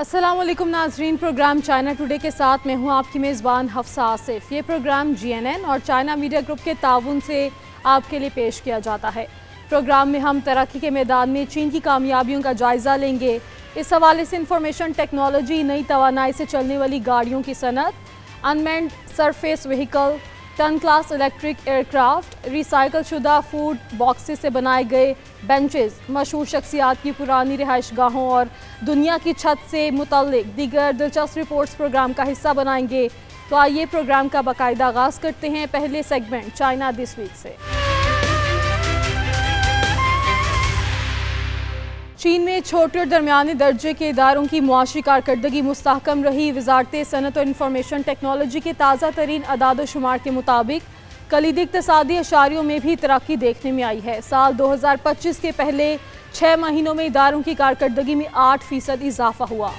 अस्सलाम वालेकुम नाजरीन, प्रोग्राम चाइना टुडे के साथ मैं हूं आपकी मेज़बान हफ्सा आसिफ। ये प्रोग्राम GNN और चाइना मीडिया ग्रुप के ताउन से आपके लिए पेश किया जाता है। प्रोग्राम में हम तरक्की के मैदान में चीन की कामयाबियों का जायज़ा लेंगे। इस हवाले से इंफॉर्मेशन टेक्नोलॉजी, नई तवानाई से चलने वाली गाड़ियों की सनत, unmanned surface vehicle, ton class electric aircraft, recycle शुदा फूड बॉक्सेस से बनाए गए बेंचेस, मशहूर शख्सियात की पुरानी रिहाइश गाहों और दुनिया की छत से मुतल्लिक दीगर दिलचस्प रिपोर्ट्स प्रोग्राम का हिस्सा बनाएंगे। तो आइए प्रोग्राम का बाकायदा आगाज़ करते हैं पहले सेगमेंट चाइना दिस वीक से। चीन में छोटे और दरमियाने दर्जे के इदारों की मुआशी कारकर्दगी मुस्तहकम रही। वजारत सनत और इंफॉर्मेशन टेक्नोलॉजी के ताज़ा तरीन अदाद शुमार के मुताबिक कलीदी इक़्तिसादी अशारियों में भी तरक्की देखने में आई है। साल 2025 के पहले 6 महीनों में इदारों की कारकर्दगी में 8% इजाफा हुआ।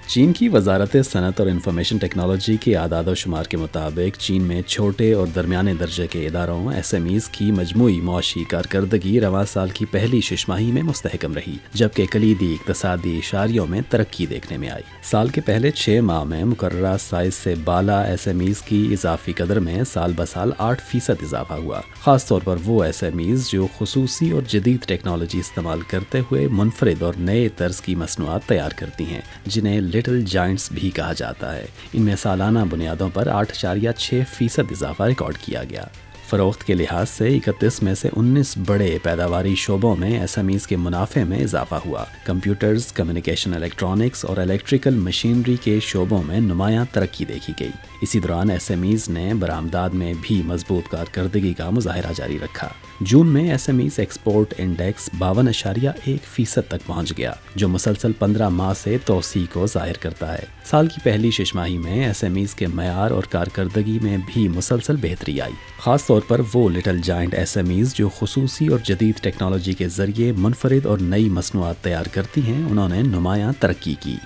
चीन की वजारत सनत और इंफॉर्मेशन टेक्नोलॉजी के आदाद व शुमार के मुताबिक चीन में छोटे और दरमियाने दर्जे के इदारों SMEs की मजमूई मुआशी कारकर्दगी रवां साल की पहली शिशमाही में मुस्तहकम रही, जबकि कलीदी इक़्तिसादी इशारियों में तरक्की देखने में आई। साल के पहले 6 माह में मुकर्ररा साइज से बाला SMEs की इजाफी कदर में साल ब साल 8% इजाफा हुआ। ख़ास तौर पर वो SMEs जो खुसूसी और जदीद टेक्नोलॉजी इस्तेमाल करते हुए मुनफरिद और नए तर्ज की मसनूआत तैयार करती हैं, जिन्हें लिटिल जायंट्स भी कहा जाता है। इनमें सालाना बुनियादों पर 8.6% इजाफा रिकॉर्ड किया गया। फ़रोख्त के लिहाज से 31 में से 19 बड़े पैदावारी शोबों में SMEs के मुनाफे में इजाफा हुआ। कंप्यूटर्स, कम्युनिकेशन इलेक्ट्रॉनिक्स और इलेक्ट्रिकल मशीनरी के शोबों में नुमायां तरक्की देखी गई। इसी दौरान SMEs ने बरामदाद में भी मजबूत कारकर्दगी का मुजाहरा जारी रखा। जून में SMEs एक्सपोर्ट इंडेक्स 52.1% तक पहुंच गया, जो मुसलसल 15 माह से तोसी को जाहिर करता है। साल की पहली शिशमाही में SMEs के मयार और कारकर्दगी में भी मुसलसल बेहतरी आई। खास तौर पर वो लिटिल जायंट SMEs जो खुसूसी और जदीद टेक्नोलॉजी के जरिए मुनफरिद और नई मसनूआत तैयार करती हैं, उन्होंने नुमायां तरक्की की।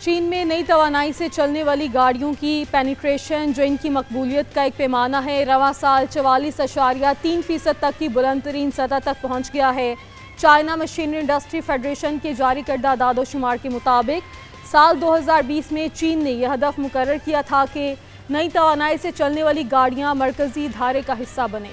चीन में नई तवानाई से चलने वाली गाड़ियों की पेनिट्रेशन, जो इनकी मकबूलियत का एक पैमाना है, रवां साल 44.3% तक की बुलंद तरीन सतह तक पहुँच गया है। चाइना मशीनरी इंडस्ट्री फेडरेशन के जारी करदा अदाद शुमार के मुताबिक साल 2020 में चीन ने यह हदफ मुकर्रर किया था कि नई तवानाई से चलने वाली गाड़ियाँ मरकजी धारे का हिस्सा बने।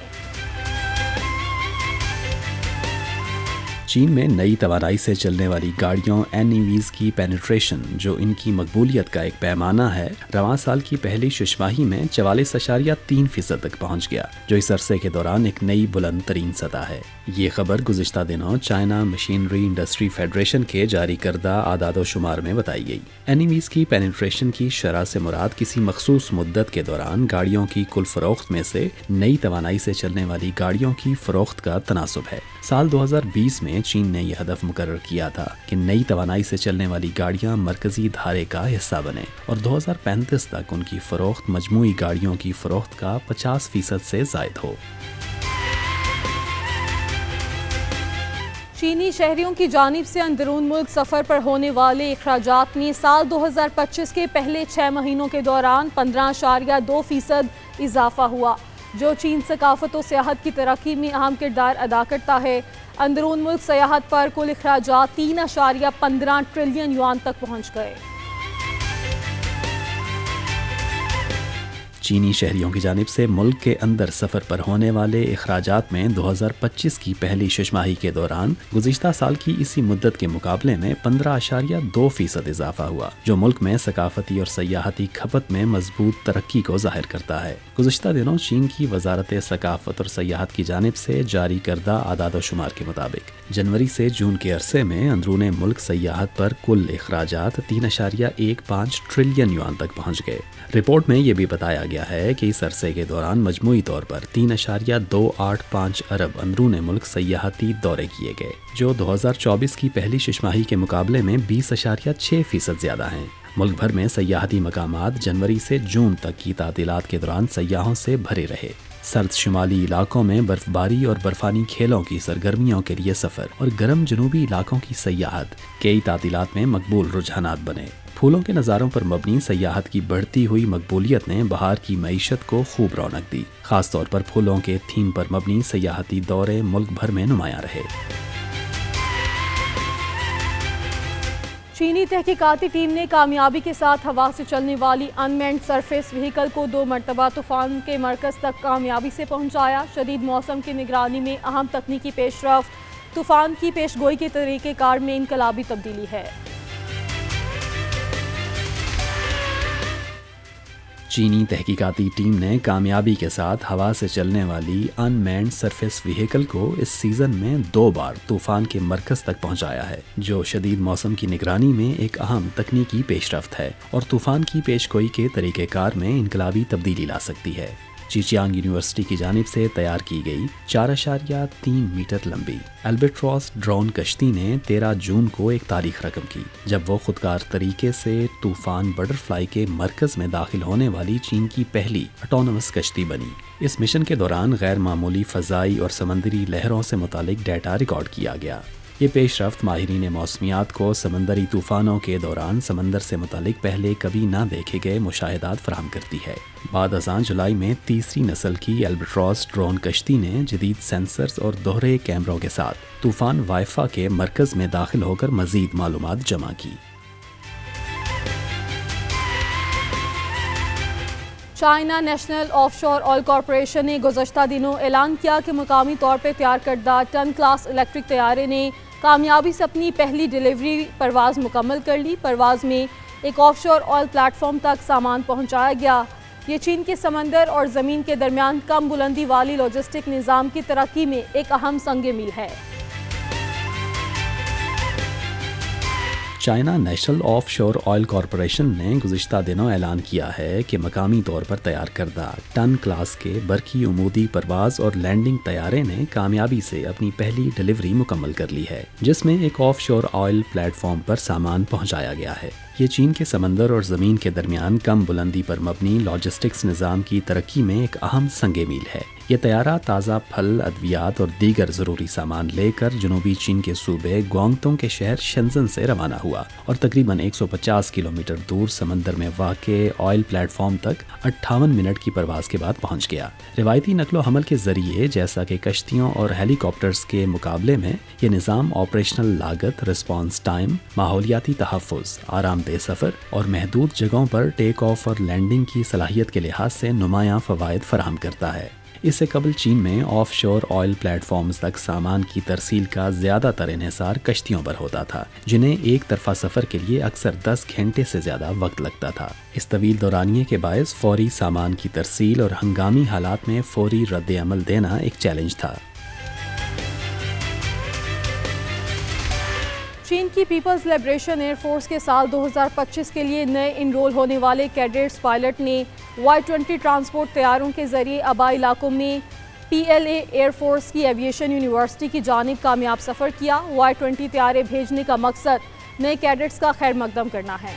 चीन में नई तवानाई से चलने वाली गाड़ियों NEVs की पेनिट्रेशन, जो इनकी मकबूलियत का एक पैमाना है, रवां साल की पहली शिशमाही में 44.3% तक पहुंच गया, जो इस अरसे के दौरान एक नई बुलंद तरीन सतह है। ये खबर गुज़िश्ता दिनों चाइना मशीनरी इंडस्ट्री फेडरेशन के जारी करदा आदाद शुमार में बताई गई। NEVs की पेनिट्रेशन की शरह से मुराद किसी मखसूस मुद्दत के दौरान गाड़ियों की कुल फरोख्त में से नई तवानाई से चलने वाली गाड़ियों की फरोख्त का तनासुब है। साल 2020 में चीन ने यह हदफ मुकर्रर किया था कि नई तवानाई से चलने वाली गाड़ियां मरकजी धारे का हिस्सा बने और 2035 तक उनकी फरोख्त मजमूई गाड़ियों की फरोख्त का 50% से जायद हो। चीनी शहरियों की जानिब से अंदरून मुल्क सफ़र पर होने वाले अखराजात में साल 2025 के पहले 6 महीनों के दौरान 15.2% इजाफा हुआ, जो चीन सकाफत और सियाहत की तरक्की में अहम किरदार अदा करता है। अंदरून मुल्क सियाहत पर कुल अखराजात 3.15 ट्रिलियन युआन तक पहुँच गए। चीनी शहरियों की जानिब से मुल्क के अंदर सफ़र पर होने वाले अखराजात में 2025 की पहली शिशमाही के दौरान गुज़िश्ता साल की इसी मुद्दत के मुकाबले में 15.2% इजाफा हुआ, जो मुल्क में सकाफती और सयाहती खपत में मजबूत तरक्की को जाहिर करता है। गुज़िश्ता दिनों चीन की वजारत सकाफत और सयाहत की जानिब से जारी करदा आदाद शुमार के मुताबिक जनवरी से जून के अरसे में अंदरून मुल्क सयाहत पर कुल अखराजात 3.15 ट्रिलियन युआन तक पहुँच गए। रिपोर्ट में ये भी बताया गया है कि इस अरसे के दौरान मजमूई तौर पर 3.285 अरब अंदरून मुल्क सयाहती दौरे किए गए, जो 2024 की पहली शिशमाही के मुकाबले में 20.6% ज़्यादा हैं। मुल्क भर में सयाहती मकामात जनवरी से जून तक की तातीलात के दौरान सयाहों से भरे रहे। सर्द शुमाली इलाकों में बर्फबारी और बर्फानी खेलों की सरगर्मियों के लिए सफ़र और गर्म जनूबी इलाकों की सयाहत कई तातीलात में मकबूल रुझानात बने। फूलों के नज़ारों पर मबनी सयाहत की बढ़ती हुई मकबूलियत ने बहार की मईशत को खूब रौनक दी। खासतौर पर फूलों के थीम पर मबनी सयाहती दौरे मुल्क भर में नुमायां रहे। चीनी तहकीकाती टीम ने कामयाबी के साथ हवा से चलने वाली अनमैन्ड सरफेस व्हीकल को 2 मरतबा तूफान के मरकज़ तक कामयाबी से पहुंचाया। शदीद मौसम की निगरानी में अहम तकनीकी पेशरफ्त तूफान की पेशगोई के तरीक़ेकार में इनकलाबी तब्दीली है। चीनी तहकीकाती टीम ने कामयाबी के साथ हवा से चलने वाली अनमैन्ड सरफेस व्हीकल को इस सीज़न में 2 बार तूफ़ान के मरकज़ तक पहुंचाया है, जो शदीद मौसम की निगरानी में एक अहम तकनीकी पेशरफ्त है और तूफ़ान की पेशगोई के तरीक़ेकार में इनकलाबी तब्दीली ला सकती है। चिचियांग यूनिवर्सिटी की जानिब से तैयार की गई 4.3 मीटर लंबी एल्बेट्रॉस ड्रोन कश्ती ने 13 जून को एक तारीख रकम की, जब वो खुदकार तरीके से तूफान बटरफ्लाई के मरकज़ में दाखिल होने वाली चीन की पहली ऑटोनमस कश्ती बनी। इस मिशन के दौरान गैर मामूली फ़ज़ाई और समंदरी लहरों से मुतालिक डेटा रिकॉर्ड किया गया। ये पेशरफ्त माहिरीन मौसमियात को समंदरी तूफ़ानों के दौरान समंदर से मुतालिक पहले कभी ना देखे गए मुशाहिदात फराहम करती है। बाद अज़ां जुलाई में तीसरी नस्ल की एल्बेट्रॉस ड्रोन कश्ती ने जदीद सेंसर्स और दोहरे कैमरों के साथ तूफ़ान वाइफा के मरकज़ में दाखिल होकर मज़ीद मालूमात जमा की। China national offshore oil corporation ने गुज़श्ता दिनों ऐलान किया कि मुकामी तौर पर तैयार करदा टन क्लास इलेक्ट्रिक तैयारे ने कामयाबी से अपनी पहली डिलीवरी परवाज़ मुकम्मल कर ली। परवाज़ में एक ऑफशोर ऑयल प्लेटफॉर्म तक सामान पहुंचाया गया। ये चीन के समंदर और ज़मीन के दरमियान कम बुलंदी वाली लॉजिस्टिक निज़ाम की तरक्की में एक अहम संग मील है। China national offshore oil corporation ने गुज़िश्ता दिनों ऐलान किया है कि मकामी तौर पर तैयार करदा टन क्लास के बरकी उमूदी परवाज़ और लैंडिंग तैयारे ने कामयाबी से अपनी पहली डिलीवरी मुकम्मल कर ली है, जिसमें एक ऑफशोर ऑयल प्लेटफॉर्म पर सामान पहुंचाया गया है। ये चीन के समंदर और ज़मीन के दरमियान कम बुलंदी पर मबनी लॉजिस्टिक्स निज़ाम की तरक्की में एक अहम संगे मील है। ये तैयारा ताज़ा फल, अद्वियात और दीगर ज़रूरी सामान लेकर जनूबी चीन के सूबे ग्वांगतोंग के शहर शेंजन से रवाना हुआ और तकरीबन 150 किलोमीटर दूर समंदर में वाक़े ऑयल प्लेटफॉर्म तक 58 मिनट की परवाज़ के बाद पहुंच गया। रिवायती नकलो हमल के ज़रिए जैसा कि कश्तियों और हेलीकॉप्टर्स के मुकाबले में ये निज़ाम ऑपरेशनल लागत, रिस्पॉन्स टाइम, माहौलियाती तहफ़्फ़ुज़, आरामदेह सफ़र और महदूद जगहों पर टेक ऑफ और लैंडिंग की सलाहियत के लिहाज से नुमायां फ़वाइद फराहम करता है। इससे कबल चीन में ऑफशोर ऑयल प्लेटफॉर्म्स तक सामान की तरसील का ज़्यादातर इन्हिसार कश्तियों पर होता था, जिन्हें एक तरफा सफ़र के लिए अक्सर 10 घंटे से ज़्यादा वक्त लगता था। इस तवील दौरानिये के बायस फ़ौरी सामान की तरसील और हंगामी हालात में फ़ौरी रद्द अमल देना एक चैलेंज था। चीन की पीपल्स लिबरेशन एयरफोर्स के साल 2025 के लिए नए इनरोल होने वाले कैडेट्स पायलट ने Y-20 ट्रांसपोर्ट तैयारों के जरिए आबाई इलाकों में PLA एयरफोर्स की एविएशन यूनिवर्सिटी की जानिब कामयाब सफ़र किया। Y-20 तैयारे भेजने का मकसद नए कैडेट्स का खैर मकदम करना है।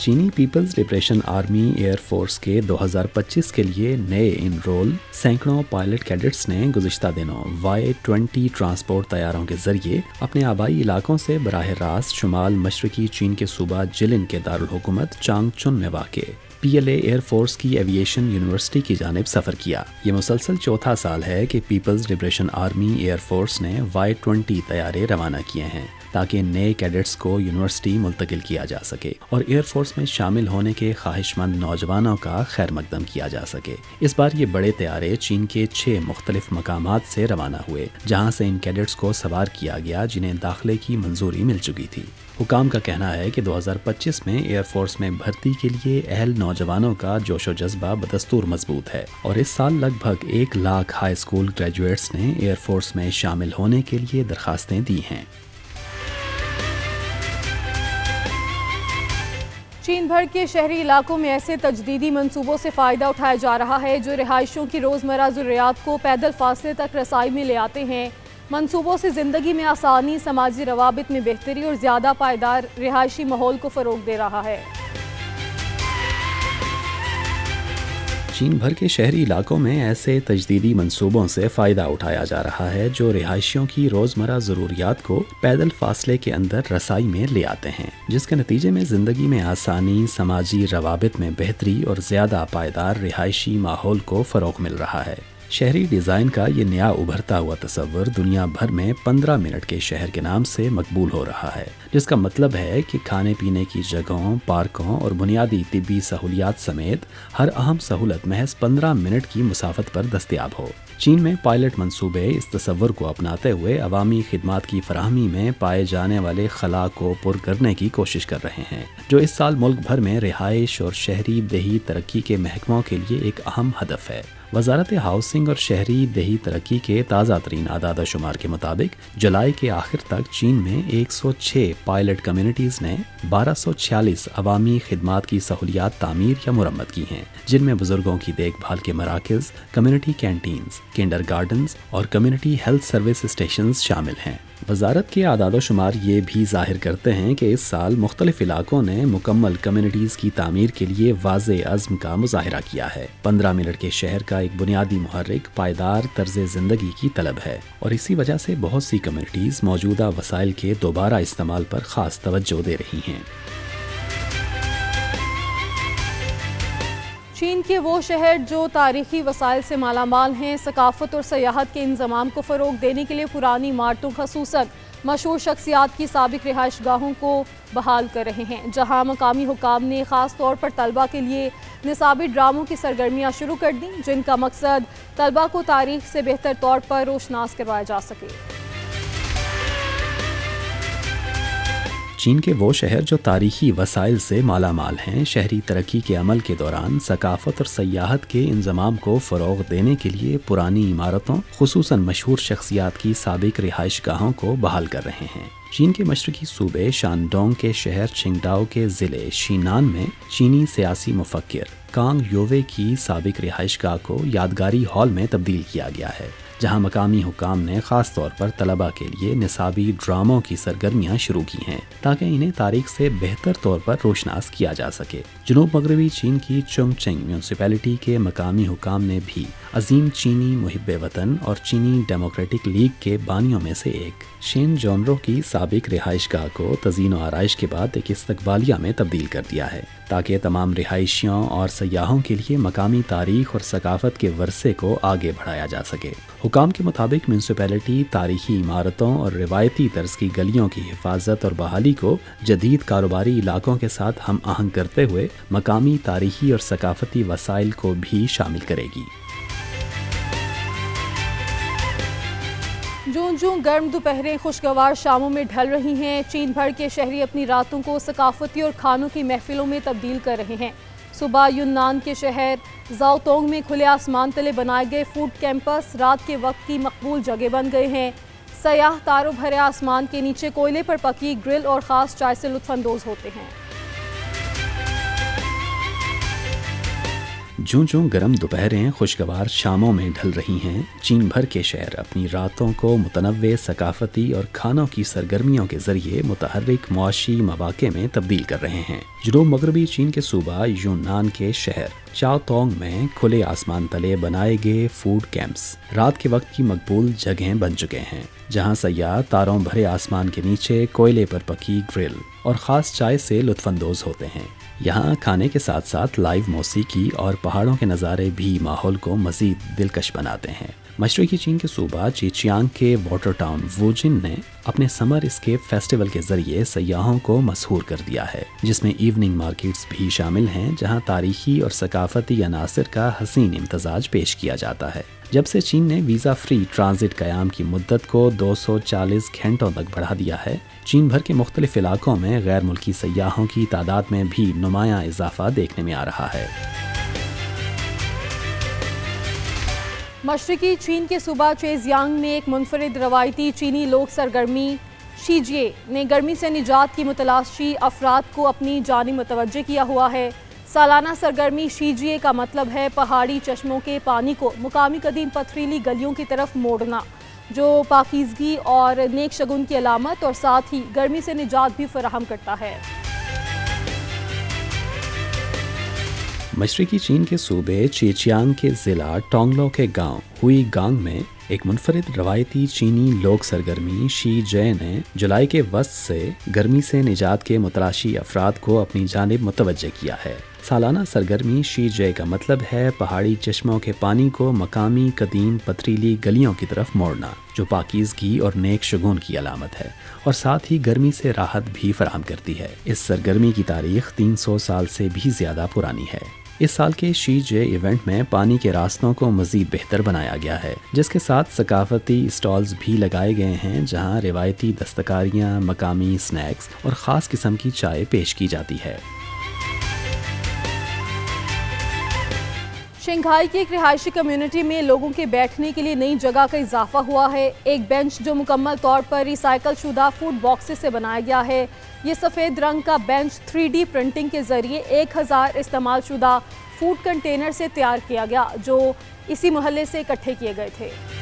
चीनी पीपल्स लिबरेशन आर्मी एयरफोर्स के 2025 के लिए नए इनरोल सैकड़ों पायलट कैडेट्स ने गुज़िश्ता दिनों Y-20 ट्रांसपोर्ट तैयारों के जरिए अपने आबाई इलाकों से बराह रास्त शुमाल मशरकी चीन के सूबा जिलिन के दारुल हुकूमत चांगचुन में वाक़े PLA एयरफोर्स की एविएशन यूनिवर्सिटी की जानिब सफ़र किया। ये मुसलसल चौथा साल है कि पीपल्स लिबरेशन आर्मी एयरफोर्स ने Y-20 तैयारे रवाना किए हैं ताकि नए कैडेट्स को यूनिवर्सिटी मुंतकिल किया जा सके और एयरफोर्स में शामिल होने के ख्वाहिशमंद नौजवानों का खैर मकदम किया जा सके। इस बार ये बड़े तैयारे चीन के 6 मुख्तलिफ मकामात से रवाना हुए, जहाँ से इन कैडेट्स को सवार किया गया जिन्हें दाखिले की मंजूरी मिल चुकी थी। हुकाम का कहना है कि 2025 में एयरफोर्स में भर्ती के लिए अहल नौजवानों का जोशो जज्बा बदस्तूर मजबूत है और इस साल लगभग 1 लाख हाई स्कूल ग्रेजुएट्स ने एयरफोर्स में शामिल होने के लिए दरखास्तें दी हैं। चीन भर के शहरी इलाकों में ऐसे तजदीदी मंसूबों से फ़ायदा उठाया जा रहा है जो रिहायशियों की रोज़मर्रा ज़रूरियात को पैदल फासले तक रसाई में ले आते हैं। मंसूबों से ज़िंदगी में आसानी, समाजी रवाबित में बेहतरी और ज़्यादा पायदार रिहायशी माहौल को फ़रोग़ दे रहा है। चीन भर के शहरी इलाकों में ऐसे तजदीदी मंसूबों से फ़ायदा उठाया जा रहा है जो रिहायशियों की रोज़मर्रा ज़रूरियात को पैदल फासले के अंदर रसाई में ले आते हैं, जिसके नतीजे में ज़िंदगी में आसानी, समाजी रवाबित में बेहतरी और ज़्यादा पायदार रिहायशी माहौल को फ़रोग़ मिल रहा है। शहरी डिज़ाइन का ये नया उभरता हुआ तस्वर दुनिया भर में 15 मिनट के शहर के नाम से मकबूल हो रहा है, जिसका मतलब है कि खाने पीने की जगहों, पार्कों और बुनियादी तिब्बी सहूलियात समेत हर अहम सहूलत महज 15 मिनट की मुसाफत पर दस्तयाब हो। चीन में पायलट मंसूबे इस तस्वर को अपनाते हुए अवामी खिदमात की फराहमी में पाए जाने वाले खला को पुर करने की कोशिश कर रहे हैं, जो इस साल मुल्क भर में रिहाइश और शहरी देही तरक्की के महकमों के लिए एक अहम हदफ है। वजारत हाउसिंग और शहरी देही तरक्की के ताज़ा तरीन आदाद शुमार के मुताबिक जुलाई के आखिर तक चीन में 106 पायलट कम्युनिटीज़ ने 1246 अवामी खिदमात की सहूलियात तामीर या मुरम्मत की हैं, जिनमें बुजुर्गों की देखभाल के मराकज़, कम्युनिटी कैंटीन्स, किंडर गार्डन्स और कम्युनिटी हेल्थ सर्विस स्टेशन शामिल हैं। वजारत के आदाद शुमार ये भी जाहिर करते हैं कि इस साल मुख्तलिफ इलाकों ने मुकम्मल कम्युनिटीज़ की तामीर के लिए वाज़े अज़्म का मुजाहिरा किया है। 15 मिनट के शहर का एक बुनियादी मुहर्रिक पायदार तर्ज ज़िंदगी की तलब है और इसी वजह से बहुत सी कम्युनिटीज़ मौजूदा वसाइल के दोबारा इस्तेमाल पर ख़ास तवज्जो दे रही हैं। चीन के वो शहर जो तारीखी वसाइल से मालामाल हैं, सकाफत और सयाहत के इंतज़ाम को फ़रोग़ देने के लिए पुरानी इमारतों ख़ुसूसन मशहूर शख्सियात की साबिक रिहाइश गाहों को बहाल कर रहे हैं, जहाँ मकामी हुकाम ने ख़ास तौर पर तलबा के लिए निसाबी ड्रामों की सरगर्मियाँ शुरू कर दी, जिनका मकसद तलबा को तारीख से बेहतर तौर पर रोशनास करवाया जा सके। चीन के वो शहर जो तारीखी वसाइल से मालामाल हैं, शहरी तरक्की के अमल के दौरान सकाफत और सयाहत के इंज़माम को फ़रोग़ देने के लिए पुरानी इमारतों, खुसूसन मशहूर शख्सियात की साबिक रिहाइश गाहों को बहाल कर रहे हैं। चीन के मशरकी सूबे शानडोंग के शहर छिंगडाओ के ज़िले शीनान में चीनी सियासी मुफक्किर कांग योवे की साबिक रिहाइश गाह को यादगारी हॉल में तब्दील किया गया है, जहां मकामी हुकाम ने ख़ास तौर पर तलबा के लिए निसाबी ड्रामों की सरगर्मियां शुरू की हैं, ताकि इन्हें तारीख से बेहतर तौर पर रोशनास किया जा सके। जनूब मगरबी चीन की चुंगचेंग म्यूनसिपैलिटी के मकामी हुकाम ने भी अजीम चीनी मुहिब्बे वतन और चीनी डेमोक्रेटिक लीग के बानियों में से एक शेन जॉनरो की साबिक रिहाइशगाह को तज़ीन और आराइश के बाद एक इस्तकबालिया में तब्दील कर दिया है, ताकि तमाम रिहाइशियों और सयाहों के लिए मकामी तारीख और सकाफत के वर्से को आगे बढ़ाया जा सके। हुकाम के मुताबिक म्यूनसिपैलिटी तारीखी इमारतों और रिवायती तर्ज की गलियों की हिफाजत और बहाली को जदीद कारोबारी इलाकों के साथ हम आहंग करते हुए मकामी तारीखी और सकाफती वसाइल को भी शामिल करेगी। जूं जूं गर्म दोपहरें खुशगवार शामों में ढल रही हैं, चीन भर के शहरी अपनी रातों को सकाफती और खानों की महफिलों में तब्दील कर रहे हैं। सुबह यूनान के शहर ज़ाओतोंग में खुले आसमान तले बनाए गए फूड कैंपस रात के वक्त की मकबूल जगह बन गए हैं। सयाह तारों भरे आसमान के नीचे कोयले पर पकी ग्रिल और ख़ास चाय से लुत्फ़अंदोज़ होते हैं। जूं जूं गर्म दोपहरें खुशगवार शामों में ढल रही हैं, चीन भर के शहर अपनी रातों को मुतनव्वे सकाफती और खानों की सरगर्मियों के जरिए मुतहर्रिक मुआशी मवाक़े में तब्दील कर रहे हैं। जनूब मगरबी चीन के सूबा यूनान के शहर चाओतोंग में खुले आसमान तले बनाए गए फूड कैंप्स रात के वक्त की मकबूल जगहें बन चुके हैं, जहां सयाह तारों भरे आसमान के नीचे कोयले पर पकी ग्रिल और ख़ास चाय से लुत्फ़अंदोज़ होते हैं। यहाँ खाने के साथ साथ लाइव मौसीकी और पहाड़ों के नज़ारे भी माहौल को मज़ीद दिलकश बनाते हैं। मशरक़ी चीन के सूबा चीचियांग के वाटर टाउन वुजिन ने अपने समर स्केप फेस्टिवल के ज़रिए सयाहों को मशहूर कर दिया है, जिसमें इवनिंग मार्केट्स भी शामिल हैं, जहाँ तारीखी और सकाफती अनासर का हसीन इम्तजाज पेश किया जाता है। जब से चीन ने वीज़ा फ्री ट्रांजिट क़याम की मुद्दत को 240 घंटों तक बढ़ा दिया है, चीन भर के मुख्तलिफ इलाकों में गैर मुल्की सयाहों की तादाद में भी नुमायाँ इजाफा देखने में आ रहा है। मशरक़ी चीन के सूबा चेजियांग में एक मुनफरिद रवायती चीनी लोक सरगर्मी शीजिए ने गर्मी से निजात की मुतलाशी अफराद को अपनी जानिब मुतवज्जे किया हुआ है। सालाना सरगर्मी शीजिए का मतलब है पहाड़ी चश्मों के पानी को मुकामी कदीम पथरीली गलियों की तरफ मोड़ना, जो पाकीज़गी और नेक शगुन की अलामत और साथ ही गर्मी से निजात भी फराहम करता है। मशरकी चीन के सूबे चेचियांग के ज़िला टोंगलो के गांव हुईगांग में एक मुनफरिद रवायती चीनी लोक सरगर्मी शी जय ने जुलाई के वस्त से गर्मी से निजात के मुतलाशी अफराद को अपनी जानिब मुतवज्जे किया है। सालाना सरगर्मी शी जय का मतलब है पहाड़ी चश्मों के पानी को मकामी कदीम पथरीली गलियों की तरफ मोड़ना, जो पाकीज़गी और नेक शगुन की अलामत है और साथ ही गर्मी से राहत भी फराहम करती है। इस सरगर्मी की तारीख 300 साल से भी ज़्यादा पुरानी है। इस साल के शी जे इवेंट में पानी के रास्तों को मज़ीद बेहतर बनाया गया है, जिसके साथ सकाफती स्टॉल्स भी लगाए गए हैं जहां रिवायती दस्तकारियां, मकामी स्नैक्स और ख़ास किस्म की चाय पेश की जाती है। शंघाई की एक रिहायशी कम्युनिटी में लोगों के बैठने के लिए नई जगह का इजाफा हुआ है। एक बेंच जो मुकम्मल तौर पर रिसाइकल शुदा फूड बॉक्सेस से बनाया गया है। ये सफ़ेद रंग का बेंच 3D प्रिंटिंग के जरिए 1000 इस्तेमाल शुदा फूड कंटेनर से तैयार किया गया, जो इसी मोहल्ले से इकट्ठे किए गए थे।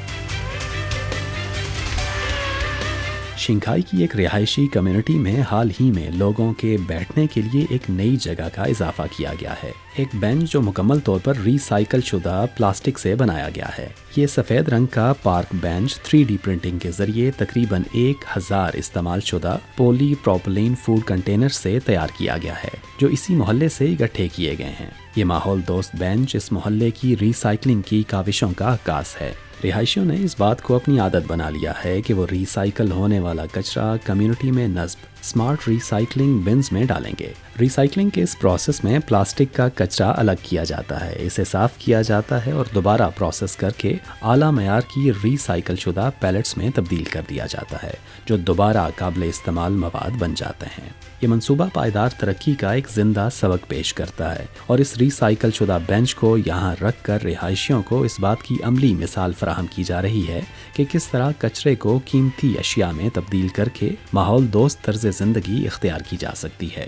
शंघाई की एक रिहायशी कम्युनिटी में हाल ही में लोगों के बैठने के लिए एक नई जगह का इजाफा किया गया है। एक बेंच जो मुकम्मल तौर पर रिसाइकल शुदा प्लास्टिक से बनाया गया है। ये सफ़ेद रंग का पार्क बेंच 3D प्रिंटिंग के जरिए तकरीबन 1000 इस्तेमाल शुदा पॉली प्रोपिलीन फूड कंटेनर से तैयार किया गया है, जो इसी मोहल्ले से इकट्ठे किए गए हैं। ये माहौल दोस्त बेंच इस मोहल्ले की रिसाइकलिंग की काविशों का अक्कास है। रिहायशियों ने इस बात को अपनी आदत बना लिया है कि वो रिसाइकल होने वाला कचरा कम्युनिटी में नस्ब स्मार्ट रिसाइकलिंग बिन्स में डालेंगे। रिसाइकलिंग के इस प्रोसेस में प्लास्टिक का कचरा अलग किया जाता है, इसे साफ किया जाता है और दोबारा प्रोसेस करके आला मयार की रिसाइकल शुदा पैलेट्स में तब्दील कर दिया जाता है, जो दोबारा काबिल इस्तेमाल मवाद बन जाते हैं। ये मंसूबा पायदार तरक्की का एक जिंदा सबक पेश करता है और इस रिसाइकल शुदा बेंच को यहाँ रख कर रिहायशियों को इस बात की अमली मिसाल फराहम की जा रही है कि किस तरह कचरे को कीमती अशिया में तब्दील करके माहौल दोस्त तर्ज जिंदगी इख्तियार की जा सकती है।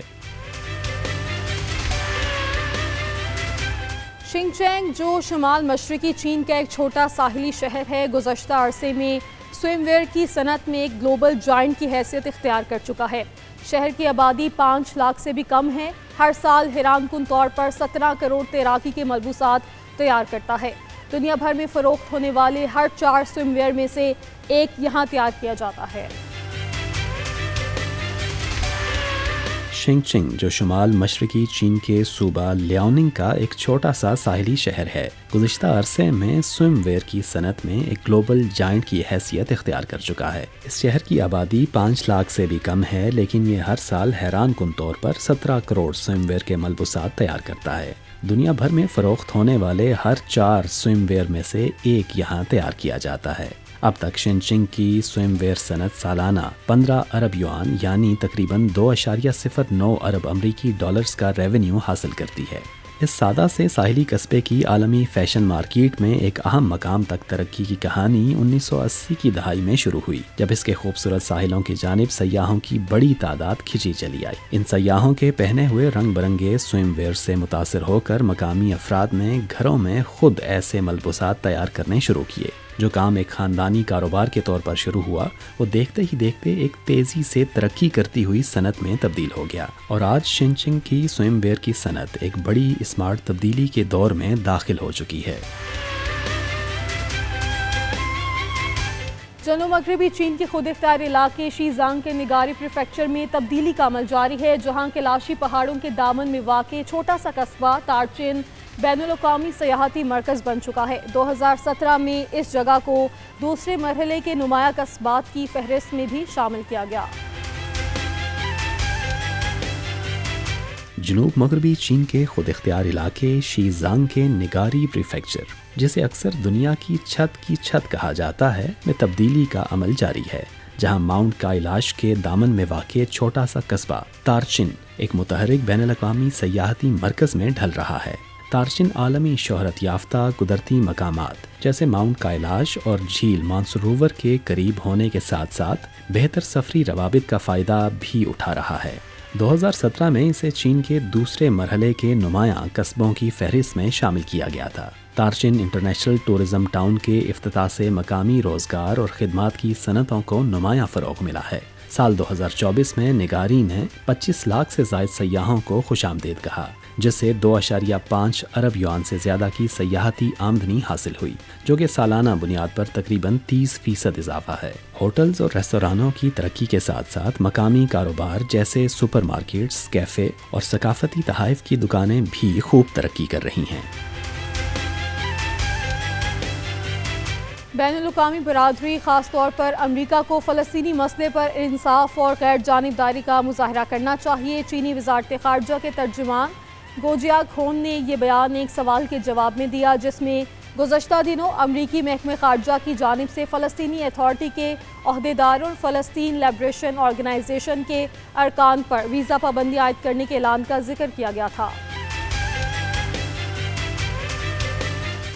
शिंगचैंग, जो शुमाल मशरकी चीन का एक छोटा साहिली शहर है, गुज़श्ता अरसे में स्विमवेयर की सनत में एक ग्लोबल जायंट की हैसियत इख्तियार कर चुका है। शहर की आबादी 5 लाख से भी कम है। हर साल हैरानकुन तौर पर 17 करोड़ तैराकी के मलबूसात तैयार करता है। दुनिया भर में फ़रोख्त होने वाले हर 4 स्विमवेयर में से एक यहाँ तैयार किया जाता है। शिंगचिंग, जो शुमाल मशरकी चीन के सूबा लियाओनिंग का एक छोटा सा साहिली शहर है, गुज़िश्ता अरसे में स्विमवेयर की सनत में एक ग्लोबल जायंट की हैसियत इख्तियार कर चुका है। इस शहर की आबादी 5 लाख से भी कम है, लेकिन ये हर साल हैरानकुन तौर पर 17 करोड़ स्विमवेयर के मलबूसात तैयार करता है। दुनिया भर में फ़रोख्त होने वाले हर 4 स्विमवेयर में से एक यहाँ तैयार किया जाता है। अब तक शिंगचिंग की स्विमवेयर सनत सालाना 15 अरब युआन यानी तकरीबन 2.09 अरब अमरीकी डॉलर्स का रेवेन्यू हासिल करती है। इस सादा से साहिली कस्बे की आलमी फैशन मार्केट में एक अहम मकाम तक तरक्की की कहानी 1980 की दहाई में शुरू हुई, जब इसके खूबसूरत साहिलों की जानिब सयाहों की बड़ी तादाद खिंची चली आई। इन सयाहों के पहने हुए रंग बिरंगे स्विमवेयर से मुतासिर होकर मकामी अफराद ने घरों में खुद ऐसे मलबूसात तैयार करने शुरू किए। जो काम एक ख़ानदानी कारोबार के तौर पर शुरू हुआ, वो देखते ही देखते एक तेज़ी से तरक्की करती हुई सनत में तब्दील हो गया और आज शिंगचिंग की स्विमवेयर की सनत एक बड़ी स्मार्ट तब्दीली के दौर में दाखिल हो चुकी है। जनूब मगरबी चीन के खुद इख्तियार इलाके शीजांग के निगारी प्रीफेक्चर में तब्दीली का अमल जारी है, जहां कैलाशी पहाड़ों के दामन में वाक़े छोटा सा कस्बा तारचिन बैनुल-अक़वामी सयाहती मरकज़ बन चुका है। 2017 में इस जगह को दूसरे मरहले के नुमाया कस्बात की फहरिस्त में भी शामिल किया गया। जनूब मगरबी चीन के खुद इख्तियार इलाके शीजांग के निगारी प्रीफेक्चर, जिसे अक्सर दुनिया की छत कहा जाता है, में तब्दीली का अमल जारी है, जहां माउंट काइलाश के दामन में वाक़े छोटा सा कस्बा तारचिन एक मुतहरिक बैनुल-अक़वामी सयाहती मरकज़ में ढल रहा है। तारचिन आलमी शोहरत याफ्ता कुदरती मकामात जैसे माउंट काइलाश और झील मानसरोवर के करीब होने के साथ साथ बेहतर सफरी रवाबित का फ़ायदा भी उठा रहा है। 2017 में इसे चीन के दूसरे मरहले के नुमायां कस्बों की फहरिस्त में शामिल किया गया था। तारचिन इंटरनेशनल टूरिज्म टाउन के इफ्तिताह से मकामी रोजगार और खिदमात की सनतों को नुमायां फ़रोग़ मिला है। साल 2024 में निगारी ने 25 लाख से ज़ायद सयाहों को खुशामदीद कहा, जिससे 2.5 अरब युआन से ज़्यादा की सयाहती आमदनी हासिल हुई, जो कि सालाना बुनियाद पर तकरीबन 30% इजाफा है। होटल्स और रेस्तोरानों की तरक्की के साथ साथ मकामी कारोबार जैसे सुपरमार्केट्स, कैफ़े और सकाफती तहाइफ की दुकानें भी खूब तरक्की कर रही हैं। बैनुल-अक़वामी बरादरी ख़ास तौर पर अमरीका को फ़लस्तीनी मसले पर इंसाफ और गैर जानिबदारी का मुज़ाहरा करना चाहिए। चीनी वज़ारत ख़ारजा के तर्जुमान गोजिया खोन ने यह बयान एक सवाल के जवाब में दिया, जिसमें गुज़श्ता दिनों अमरीकी महकमे ख़ारजा की जानिब से फ़लस्तीनी अथॉरिटी के अहदेदारों और फ़लस्तीन लिबरेशन ऑर्गेनाइजेशन के अरकान पर वीज़ा पाबंदी आयद करने के ऐलान का जिक्र किया गया था।